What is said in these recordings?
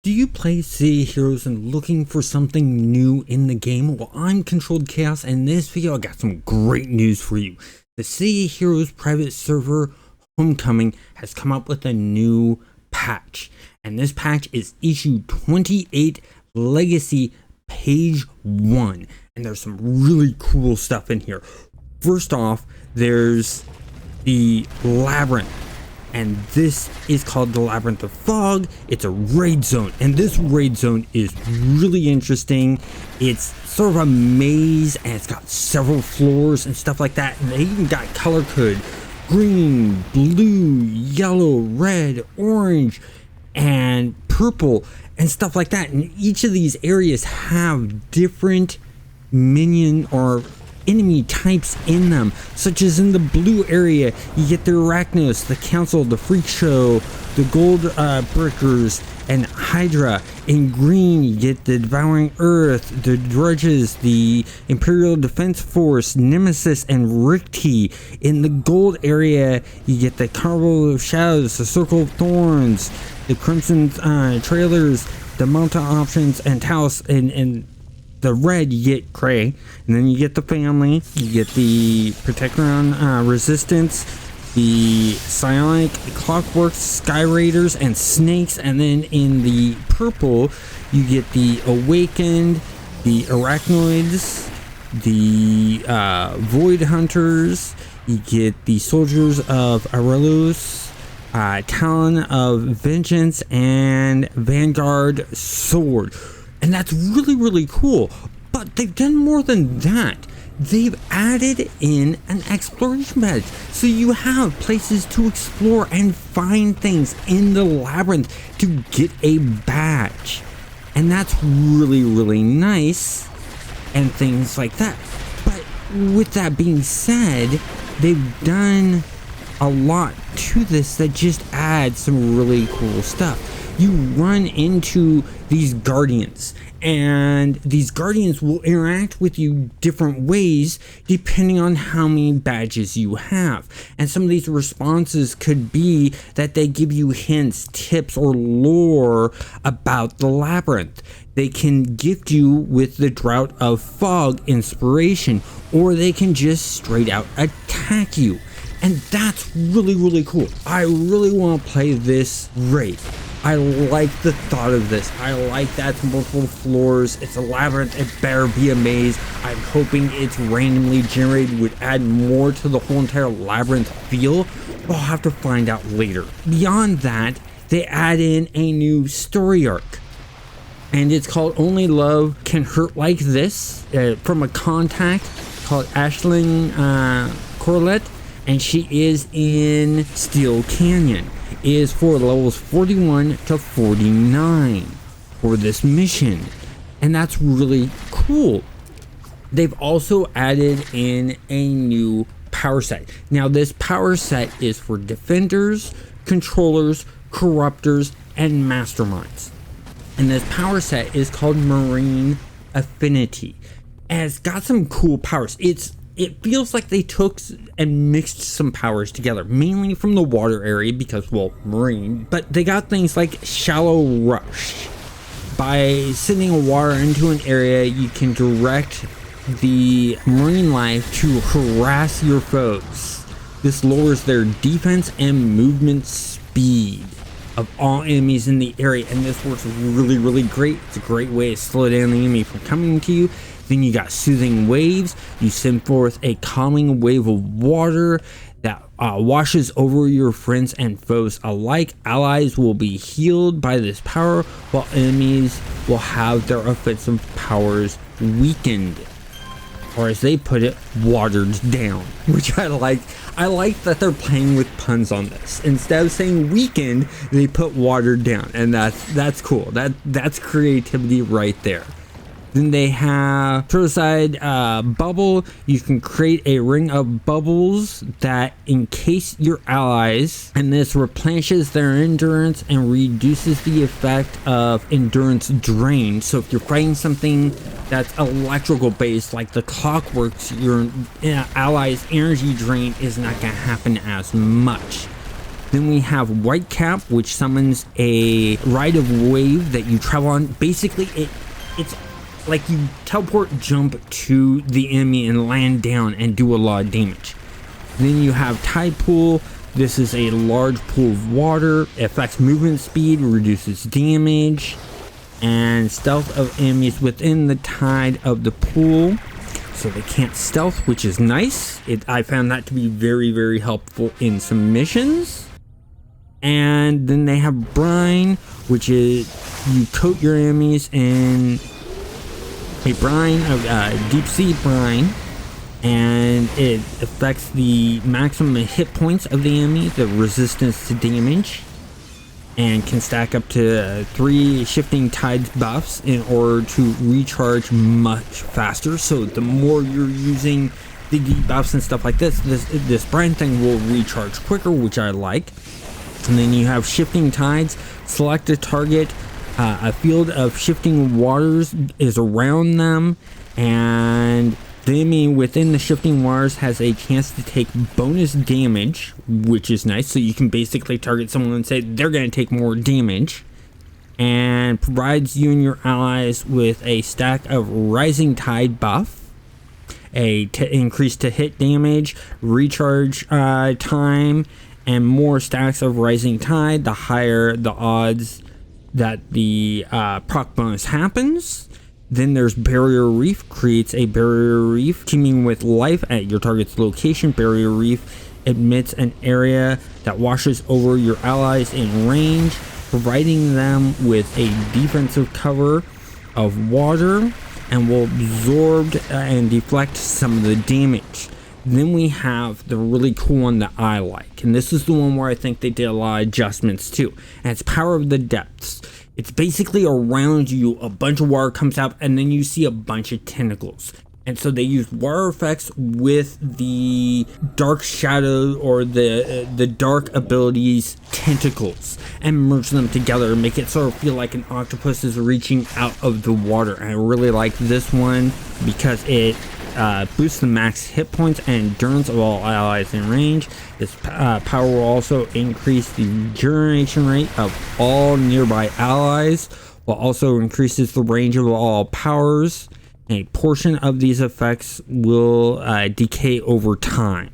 Do you play City Heroes and looking for something new in the game? Well, I'm Controlled Chaos, and in this video I got some great news for you. The City Heroes private server Homecoming has come up with a new patch, and this patch is issue 28 Legacy Page 1, and there's some really cool stuff in here. First off, there's the Labyrinth. And this is called the Labyrinth of Fog. It's a raid zone, and this raid zone is really interesting. It's sort of a maze, and it's got several floors and stuff like that. And they even got color code: green, blue, yellow, red, orange, and purple, and stuff like that. And each of these areas have different minion or enemy types in them, such as in the blue area you get the Arachnos, the Council, the Freak Show, the Gold Breakers, and Hydra. In green you get the Devouring Earth, the Drudges, the Imperial Defense Force, Nemesis, and Rikti. In the gold area you get the Carnival of Shadows, the Circle of Thorns, the Crimson Trailers, the Mountain Options, and Taos. And the red you get Cray, and then you get the family, you get the Protectron Resistance, the Psionic, Clockworks, Sky Raiders, and Snakes. And then in the purple you get the Awakened, the Arachnoids, the Void Hunters, you get the Soldiers of Aurelius, Talon of Vengeance, and Vanguard Sword. And that's really cool. But they've done more than that. They've added in an exploration badge, so you have places to explore and find things in the labyrinth to get a badge. And that's really nice, and things like that. But with that being said, they've done a lot to this that just adds some really cool stuff. You run into these guardians, and these guardians will interact with you different ways depending on how many badges you have. And some of these responses could be that they give you hints, tips, or lore about the labyrinth. They can gift you with the Drought of Fog inspiration, or they can just straight out attack you. And that's really cool. I really want to play this raid. I like the thought of this. I like that it's multiple floors. It's a labyrinth. It better be a maze. I'm hoping it's randomly generated would add more to the whole entire labyrinth feel. But I'll have to find out later. Beyond that, they add in a new story arc. And it's called Only Love Can Hurt Like This, from a contact called Aisling Corlett. And she is in Steel Canyon. It is for levels 41 to 49 for this mission. And that's really cool. They've also added in a new power set. Now this power set is for defenders, controllers, corruptors, and masterminds. And this power set is called Marine Affinity. And it's got some cool powers. It feels like they took and mixed some powers together, mainly from the water area because, well, marine. But they got things like Shallow Rush. By sending water into an area, you can direct the marine life to harass your foes. This lowers their defense and movement speed of all enemies in the area, and this works really great. It's a great way to slow down the enemy from coming to you. Then you got Soothing Waves. You send forth a calming wave of water that washes over your friends and foes alike. Allies will be healed by this power, while enemies will have their offensive powers weakened, or as they put it, watered down, which I like. I like that they're playing with puns on this. Instead of saying weakened, they put watered down, and that's cool. That's creativity right there. Then they have Protocyde Bubble. You can create a ring of bubbles that encase your allies, and this replenishes their endurance and reduces the effect of endurance drain. So if you're fighting something that's electrical based like the Clockworks, your allies' energy drain is not going to happen as much. Then we have Whitecap, which summons a ride of wave that you travel on. Basically, it's like you teleport, jump to the enemy and land down and do a lot of damage. Then you have Tide Pool. This is a large pool of water. It affects movement speed, reduces damage, and stealth of enemies within the tide of the pool. So they can't stealth, which is nice. I found that to be very, very helpful in some missions. And then they have Brine, which is you coat your enemies in a brine of deep sea brine, and it affects the maximum hit points of the enemy, the resistance to damage, and can stack up to 3 shifting tides buffs in order to recharge much faster. So the more you're using the debuffs and stuff like this brine thing will recharge quicker, which I like. And then you have shifting tides. Select a target. A field of shifting waters is around them, and the enemy within the shifting waters has a chance to take bonus damage, which is nice. So you can basically target someone and say they're going to take more damage, and provides you and your allies with a stack of Rising Tide buff, increase to hit damage, recharge time, and more stacks of Rising Tide, the higher the odds that the proc bonus happens. Then there's Barrier Reef, creates a barrier reef teeming with life at your target's location. Barrier Reef emits an area that washes over your allies in range, providing them with a defensive cover of water, and will absorb and deflect some of the damage. Then we have the really cool one that I like, and this is the one where I think they did a lot of adjustments too, and it's Power of the Depths. It's basically around you, a bunch of water comes out, and then you see a bunch of tentacles. And so they use water effects with the dark shadow or the dark abilities tentacles and merge them together and make it sort of feel like an octopus is reaching out of the water. And I really like this one because it boosts the max hit points and endurance of all allies in range. This power will also increase the regeneration rate of all nearby allies, while also increases the range of all powers. A portion of these effects will decay over time.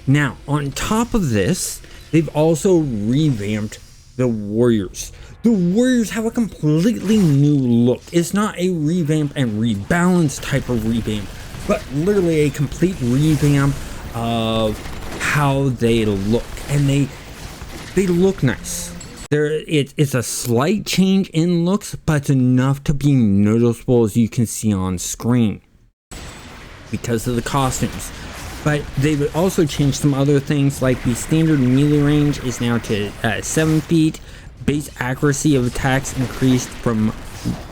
Now, on top of this, they've also revamped the warriors. The warriors have a completely new look. It's not a revamp and rebalance type of revamp, but literally a complete revamp of how they look. And they look nice. It's a slight change in looks, but it's enough to be noticeable, as you can see on screen, because of the costumes. But they've also changed some other things, like the standard melee range is now to 7 feet. Base accuracy of attacks increased from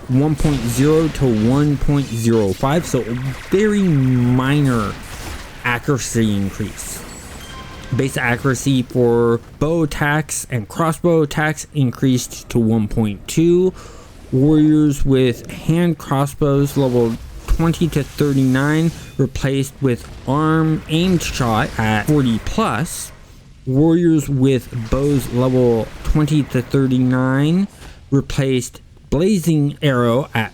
1.0 to 1.05, so a very minor accuracy increase. Base accuracy for bow attacks and crossbow attacks increased to 1.2. Warriors with hand crossbows level 20 to 39 replaced with arm aimed shot at 40 plus. Warriors with bows level 20 to 39 replaced blazing arrow at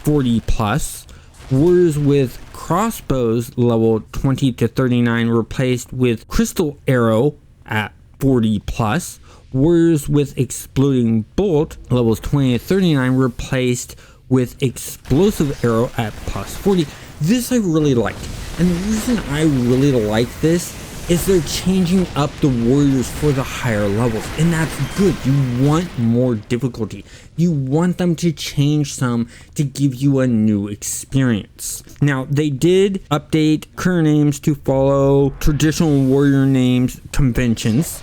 40 plus. Warriors with crossbows level 20 to 39 replaced with crystal arrow at 40 plus. Warriors with exploding bolt levels 20 to 39 replaced with explosive arrow at plus 40. This I really liked, and the reason I really like this is they're changing up the warriors for the higher levels, and that's good. You want more difficulty. You want them to change some to give you a new experience. Now, they did update current names to follow traditional warrior names conventions.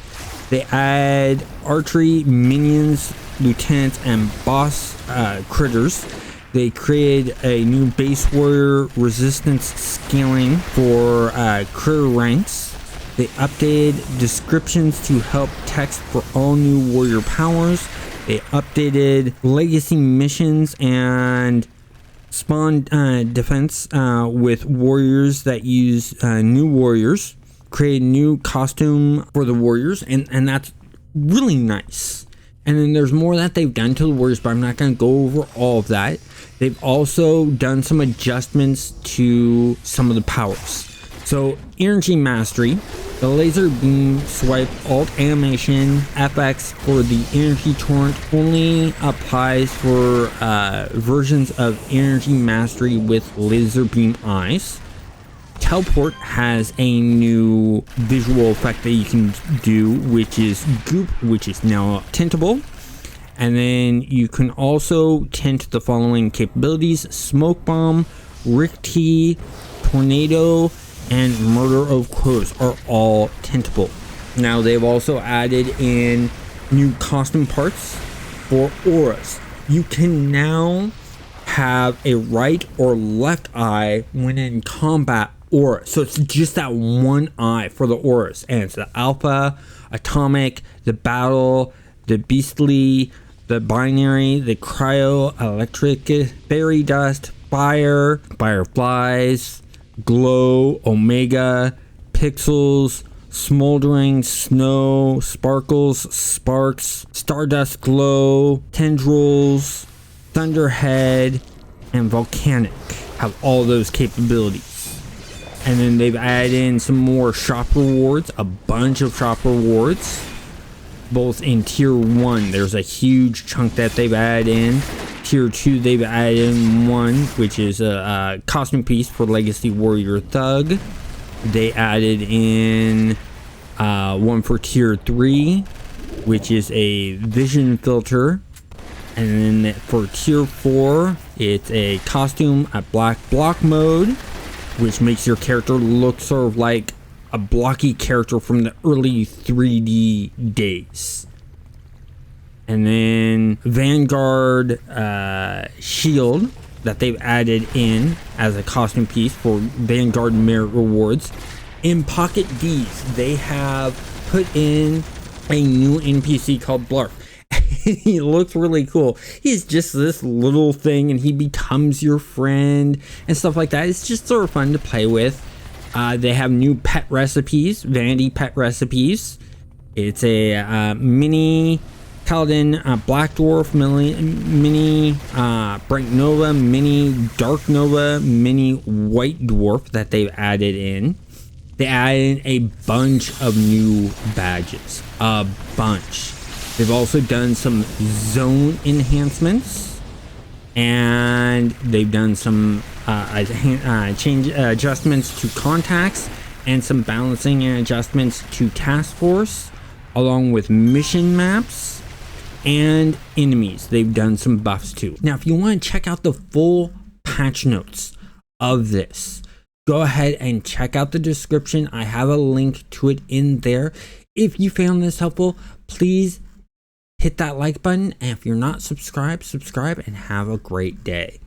They add archery, minions, lieutenants, and boss critters. They created a new base warrior resistance scaling for critter ranks. They updated descriptions to help text for all new warrior powers. They updated legacy missions and spawn defense with warriors that use new warriors. create a new costume for the Warriors, and that's really nice. And then there's more that they've done to the Warriors, but I'm not going to go over all of that. They've also done some adjustments to some of the powers. So Energy Mastery, the laser beam swipe alt animation FX for the energy torrent only applies for versions of Energy Mastery with laser beam eyes. Teleport has a new visual effect that you can do, which is Goop, which is now tintable. And then you can also tint the following capabilities: Smoke Bomb, Rick T, Tornado, and Murder of Crows are all tintable. Now they've also added in new costume parts for auras. You can now have a right or left eye when in combat aura. So it's just that one eye for the auras. And it's the Alpha, Atomic, the Battle, the Beastly, the Binary, the Cryo, Electric, Fairy Dust, Fire, Fireflies, Glow, Omega, Pixels, Smoldering, Snow, Sparkles, Sparks, Stardust Glow, Tendrils, Thunderhead, and Volcanic have all those capabilities. And then they've added in some more shop rewards, a bunch of shop rewards, both in tier 1. There's a huge chunk that they've added in. Tier 2, they've added in one, which is a costume piece for Legacy Warrior Thug. They added in one for tier 3, which is a vision filter. And then for tier 4, it's a costume at black block mode, which makes your character look sort of like a blocky character from the early 3D days. And then Vanguard shield that they've added in as a costume piece for Vanguard merit rewards. In Pocket D's, they have put in a new NPC called Blarf. He looks really cool. He's just this little thing and he becomes your friend and stuff like that. It's just sort of fun to play with. They have new pet recipes, Vanity pet recipes. It's a mini Paladin, Black Dwarf, mini Bright Nova, mini Dark Nova, mini White Dwarf that they've added in. They added in a bunch of new badges. A bunch. They've also done some zone enhancements, and they've done some change adjustments to contacts and some balancing and adjustments to task force, along with mission maps and enemies. They've done some buffs too. Now, if you want to check out the full patch notes of this, go ahead and check out the description. I have a link to it in there. If you found this helpful, please hit that like button, and if you're not subscribed, subscribe, and have a great day.